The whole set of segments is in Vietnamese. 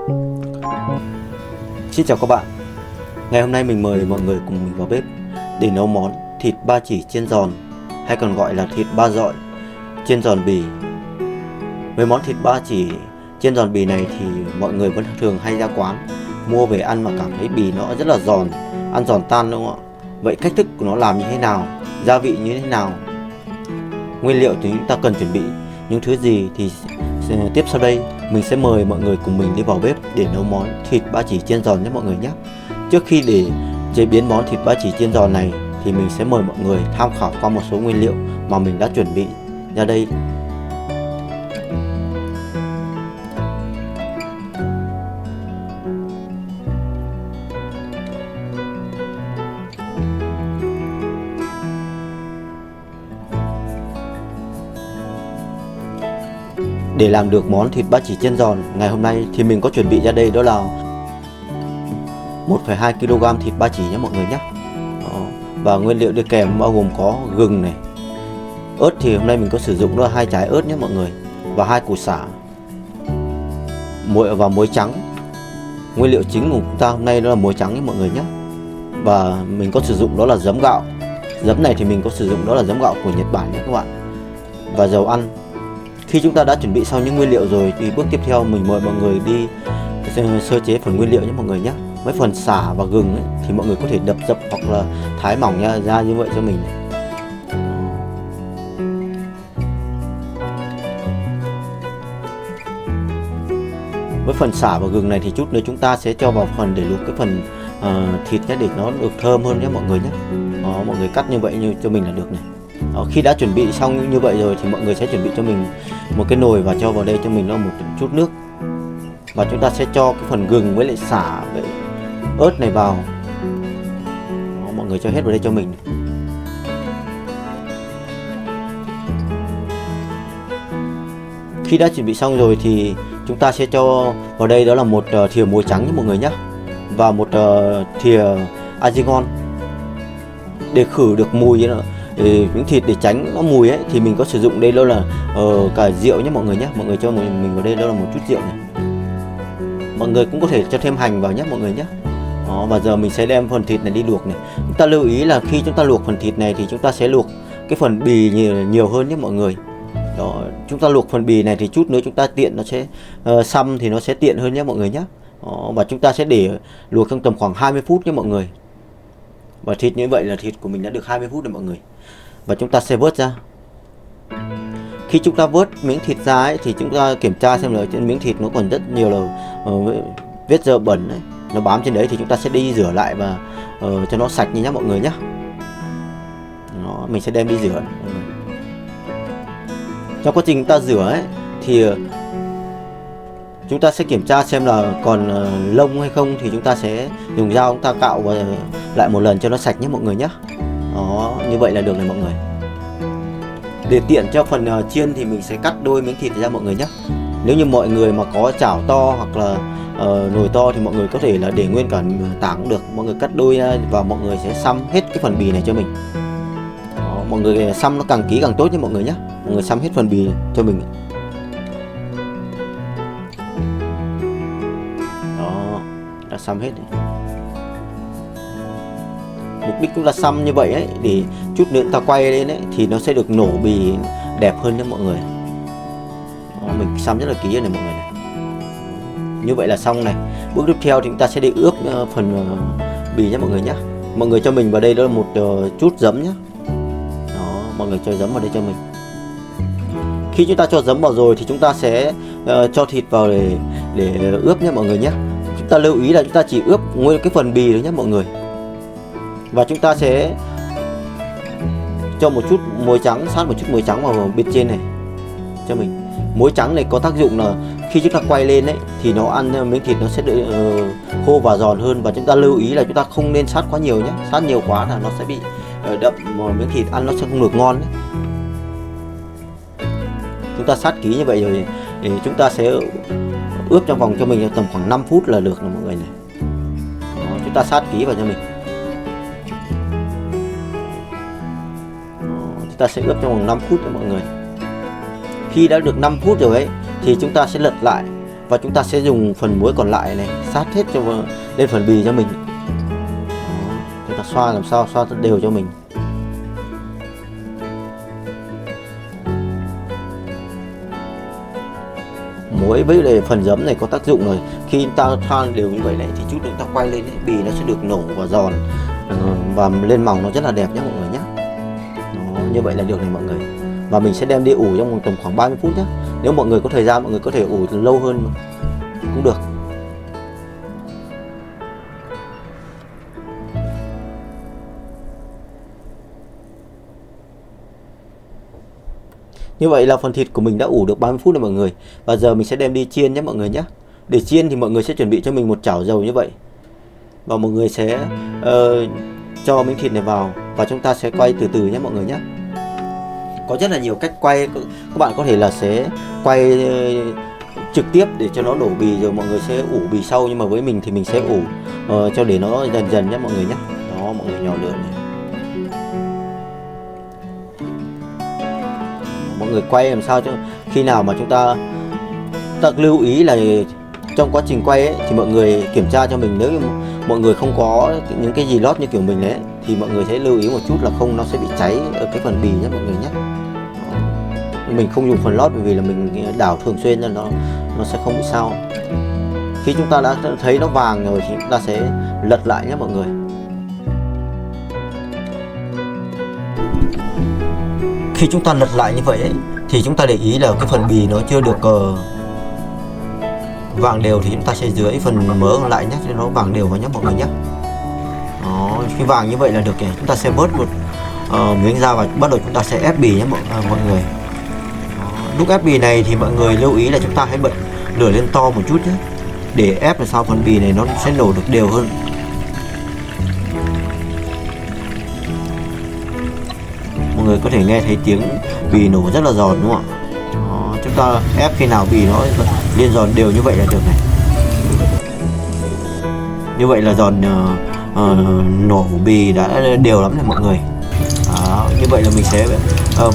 Xin chào các bạn. Ngày hôm nay mình mời mọi người cùng mình vào bếp để nấu món thịt ba chỉ chiên giòn, hay còn gọi là thịt ba dọi chiên giòn bì. Với món thịt ba chỉ chiên giòn bì này thì mọi người vẫn thường hay ra quán mua về ăn mà cảm thấy bì nó rất là giòn, ăn giòn tan, đúng không ạ? Vậy cách thức của nó làm như thế nào, gia vị như thế nào, nguyên liệu thì chúng ta cần chuẩn bị những thứ gì thì tiếp sau đây mình sẽ mời mọi người cùng mình đi vào bếp để nấu món thịt ba chỉ chiên giòn nhé mọi người nhé. Trước khi để chế biến món thịt ba chỉ chiên giòn này thì mình sẽ mời mọi người tham khảo qua một số nguyên liệu mà mình đã chuẩn bị ra đây. Để làm được món thịt ba chỉ chiên giòn ngày hôm nay thì mình có chuẩn bị ra đây đó là 1,2 kg thịt ba chỉ nhé mọi người nhé. Và nguyên liệu đi kèm bao gồm có gừng này, ớt thì hôm nay mình có sử dụng đó là 2 trái ớt nhé mọi người, và 2 củ sả, muối và muối trắng. Nguyên liệu chính của chúng ta hôm nay đó là muối trắng nhé mọi người nhé. Và mình có sử dụng đó là giấm gạo. Giấm này thì mình có sử dụng đó là giấm gạo của Nhật Bản nhé các bạn. Và dầu ăn. Khi chúng ta đã chuẩn bị xong những nguyên liệu rồi thì bước tiếp theo mình mời mọi người đi sơ chế phần nguyên liệu nhé mọi người nhé. Với phần sả và gừng ấy, thì mọi người có thể đập dập hoặc là thái mỏng ra như vậy cho mình. Với phần sả và gừng này thì chút nữa chúng ta sẽ cho vào phần để luộc cái phần thịt nhé, để nó được thơm hơn nhé mọi người nhé. Mọi người cắt như vậy như cho mình là được này. Khi đã chuẩn bị xong như vậy rồi thì mọi người sẽ chuẩn bị cho mình một cái nồi và cho vào đây cho mình nó một chút nước. Và chúng ta sẽ cho cái phần gừng với lại sả với ớt này vào. Mọi người cho hết vào đây cho mình. Khi đã chuẩn bị xong rồi thì chúng ta sẽ cho vào đây đó là một thìa muối trắng nhé mọi người nhé, và một thìa argigon để khử được mùi những thịt, để tránh nó mùi ấy thì mình có sử dụng đây đó là cả rượu nhé mọi người nhé. Mọi người cho mình vào đây đó là một chút rượu này. Mọi người cũng có thể cho thêm hành vào nhé mọi người nhé. Và giờ mình sẽ đem phần thịt này đi luộc này. Chúng ta lưu ý là khi chúng ta luộc phần thịt này thì chúng ta sẽ luộc cái phần bì nhiều hơn nhé mọi người. Đó, chúng ta luộc phần bì này thì chút nữa chúng ta tiện nó sẽ xăm thì nó sẽ tiện hơn nhé mọi người nhé. Và chúng ta sẽ để luộc trong tầm khoảng 20 phút nhé mọi người. Và thịt như vậy là thịt của mình đã được 20 phút rồi mọi người. Và chúng ta sẽ vớt ra. Khi chúng ta vớt miếng thịt ra ấy, thì chúng ta kiểm tra xem là trên miếng thịt nó còn rất nhiều là vết dơ bẩn ấy, nó bám trên đấy thì chúng ta sẽ đi rửa lại và cho nó sạch nhé mọi người nhé. Mình sẽ đem đi rửa. Trong quá trình chúng ta rửa ấy thì chúng ta sẽ kiểm tra xem là còn lông hay không, thì chúng ta sẽ dùng dao chúng ta cạo và lại một lần cho nó sạch nhé mọi người nhé. Đó, như vậy là được này mọi người. Để tiện cho phần chiên thì mình sẽ cắt đôi miếng thịt ra mọi người nhé. Nếu như mọi người mà có chảo to hoặc là nồi to thì mọi người có thể là để nguyên cả tảng cũng được. Mọi người cắt đôi và mọi người sẽ xăm hết cái phần bì này cho mình. Đó, mọi người xăm nó càng kỹ càng tốt nhé mọi người nhé. Mọi người xăm hết phần bì cho mình. Đó, đã xăm hết này. Mục đích chúng ta xăm như vậy ấy, để chút nữa ta quay lên ấy thì nó sẽ được nổ bì đẹp hơn nhé mọi người. Đó, mình xăm rất là kỹ này mọi người này. Như vậy là xong này. Bước tiếp theo thì chúng ta sẽ đi ướp phần bì nhé mọi người nhé. Mọi người cho mình vào đây đó là một chút giấm nhé. Đó, mọi người cho giấm vào đây cho mình. Khi chúng ta cho giấm vào rồi thì chúng ta sẽ cho thịt vào để ướp nhé mọi người nhé. Chúng ta lưu ý là chúng ta chỉ ướp nguyên cái phần bì thôi nhé mọi người. Và chúng ta sẽ cho một chút muối trắng, sát một chút muối trắng vào bên trên này cho mình. Muối trắng này có tác dụng là khi chúng ta quay lên ấy thì nó ăn miếng thịt nó sẽ khô và giòn hơn. Và chúng ta lưu ý là chúng ta không nên sát quá nhiều nhé. Sát nhiều quá là nó sẽ bị đậm miếng thịt, ăn nó sẽ không được ngon đấy. Chúng ta sát kỹ như vậy rồi thì chúng ta sẽ ướp trong vòng cho mình tầm khoảng 5 phút là được rồi mọi người này. Đó, chúng ta sát kỹ vào cho mình. Chúng ta sẽ ướp trong vòng 5 phút cho mọi người. Khi đã được 5 phút rồi ấy thì chúng ta sẽ lật lại Và chúng ta sẽ dùng phần muối còn lại này sát hết cho lên phần bì cho mình. Đó, chúng ta xoa làm sao xoa thật đều cho mình. Muối với lại phần giấm này có tác dụng rồi. Khi chúng ta thoa đều như vậy này thì chút nữa chúng ta quay lên ấy, bì nó sẽ được nổ và giòn và lên màu nó rất là đẹp nhé mọi người nhé. Đó, như vậy là được này mọi người. Và mình sẽ đem đi ủ trong tầm khoảng 30 phút nhé. Nếu mọi người có thời gian mọi người có thể ủ lâu hơn cũng được. Như vậy là phần thịt của mình đã ủ được 30 phút rồi mọi người. Và giờ mình sẽ đem đi chiên nhé mọi người nhé. Để chiên thì mọi người sẽ chuẩn bị cho mình một chảo dầu như vậy. Và mọi người sẽ cho miếng thịt này vào và chúng ta sẽ quay từ từ nhé mọi người nhé. Có rất là nhiều cách quay, các bạn có thể là sẽ quay trực tiếp để cho nó đổ bì rồi mọi người sẽ ủ bì sau, nhưng mà với mình thì mình sẽ ủ cho để nó dần dần nhé mọi người nhé. Đó, mọi người nhỏ lửa này. Mọi người quay làm sao cho khi nào mà chúng ta lưu ý là trong quá trình quay ấy, thì mọi người kiểm tra cho mình, nếu như mọi người không có những cái gì lót như kiểu mình đấy thì mọi người sẽ lưu ý một chút là không nó sẽ bị cháy ở cái phần bì nhé mọi người nhé. Mình không dùng phần lót bởi vì là mình đảo thường xuyên nên nó sẽ không bị sao. Khi chúng ta đã thấy nó vàng rồi thì chúng ta sẽ lật lại nhé mọi người. Khi chúng ta lật lại như vậy ấy, thì chúng ta để ý là cái phần bì nó chưa được vàng đều thì chúng ta sẽ dưới phần mỡ lại nhé cho nó vàng đều vào nhé mọi người nhé. Đó, khi vàng như vậy là được kìa. Chúng ta sẽ vớt một miếng ra và bắt đầu chúng ta sẽ ép bì nhé mọi người. Đó, lúc ép bì này thì mọi người lưu ý là chúng ta hãy bật lửa lên to một chút nhé, để ép làm sao phần bì này nó sẽ nổ được đều hơn. Mọi người có thể nghe thấy tiếng bì nổ rất là giòn đúng không ạ? Đó, chúng ta ép khi nào bì nó lên giòn đều như vậy là được này. Như vậy là giòn nổ bì đã đều lắm này mọi người. Đó, như vậy là mình sẽ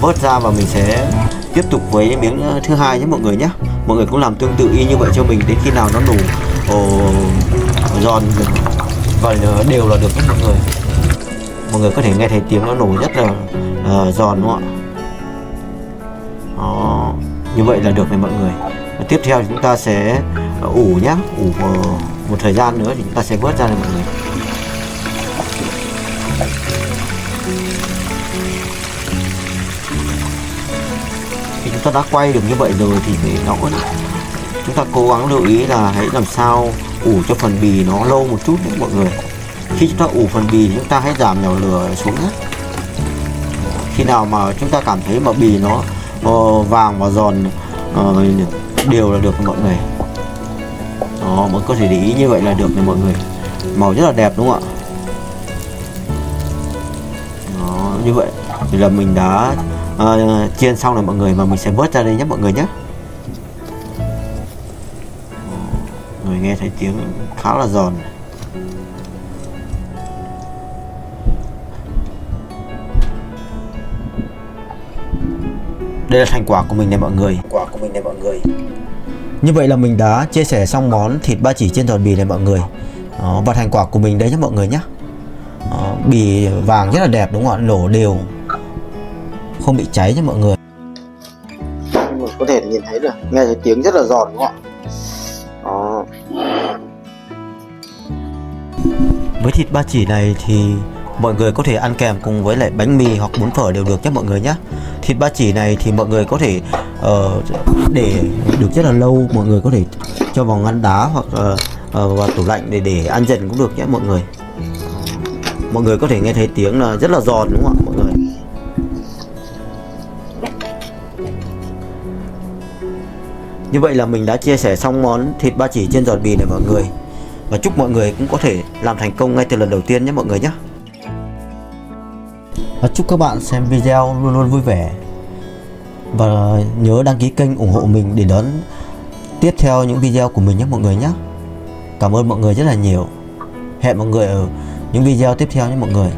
vớt ra và mình sẽ tiếp tục với miếng thứ hai nhé mọi người nhé. Mọi người cũng làm tương tự y như vậy cho mình đến khi nào nó nổ giòn và đều là được nhé mọi người. Mọi người có thể nghe thấy tiếng nó nổ rất là giòn đúng không ạ? Đó, như vậy là được này mọi người. Và tiếp theo chúng ta sẽ ủ nhé, ủ một thời gian nữa thì chúng ta sẽ vớt ra này mọi người. Khi chúng ta đã quay được như vậy rồi thì chúng ta cố gắng lưu ý là hãy làm sao ủ cho phần bì nó lâu một chút nữa mọi người. Khi chúng ta ủ phần bì thì chúng ta hãy giảm nhỏ lửa xuống nhé. Khi nào mà chúng ta cảm thấy mà bì nó vàng và giòn đều là được mọi người. Đó, mọi người có thể để ý như vậy là được này mọi người. Màu rất là đẹp đúng không ạ? Đó, như vậy thì là mình đã chiên xong rồi mọi người, và mình sẽ vớt ra đây nhé mọi người nhé. Mọi người nghe thấy tiếng khá là giòn. Đây là thành quả của mình này mọi người. Như vậy là mình đã chia sẻ xong món thịt ba chỉ chiên giòn bì này mọi người. Đó, và thành quả của mình đấy nhé mọi người nhé. Bì vàng rất là đẹp đúng không ạ, nổ đều, không bị cháy nhé mọi người. Mọi người có thể nhìn thấy được, nghe thấy tiếng rất là giòn đúng không ạ? Đó. Với thịt ba chỉ này thì mọi người có thể ăn kèm cùng với lại bánh mì hoặc bún phở đều được nhé mọi người nhé. Thịt ba chỉ này thì mọi người có thể để được rất là lâu, mọi người có thể cho vào ngăn đá hoặc vào tủ lạnh để ăn dần cũng được nhé mọi người. Mọi người có thể nghe thấy tiếng là rất là giòn đúng không ạ mọi người. Như vậy là mình đã chia sẻ xong món thịt ba chỉ chiên giòn bì này mọi người. Và chúc mọi người cũng có thể làm thành công ngay từ lần đầu tiên nhé mọi người nhé. Và chúc các bạn xem video luôn luôn vui vẻ. Và nhớ đăng ký kênh ủng hộ mình để đón tiếp theo những video của mình nhé mọi người nhé. Cảm ơn mọi người rất là nhiều. Hẹn mọi người ở những video tiếp theo nhé mọi người.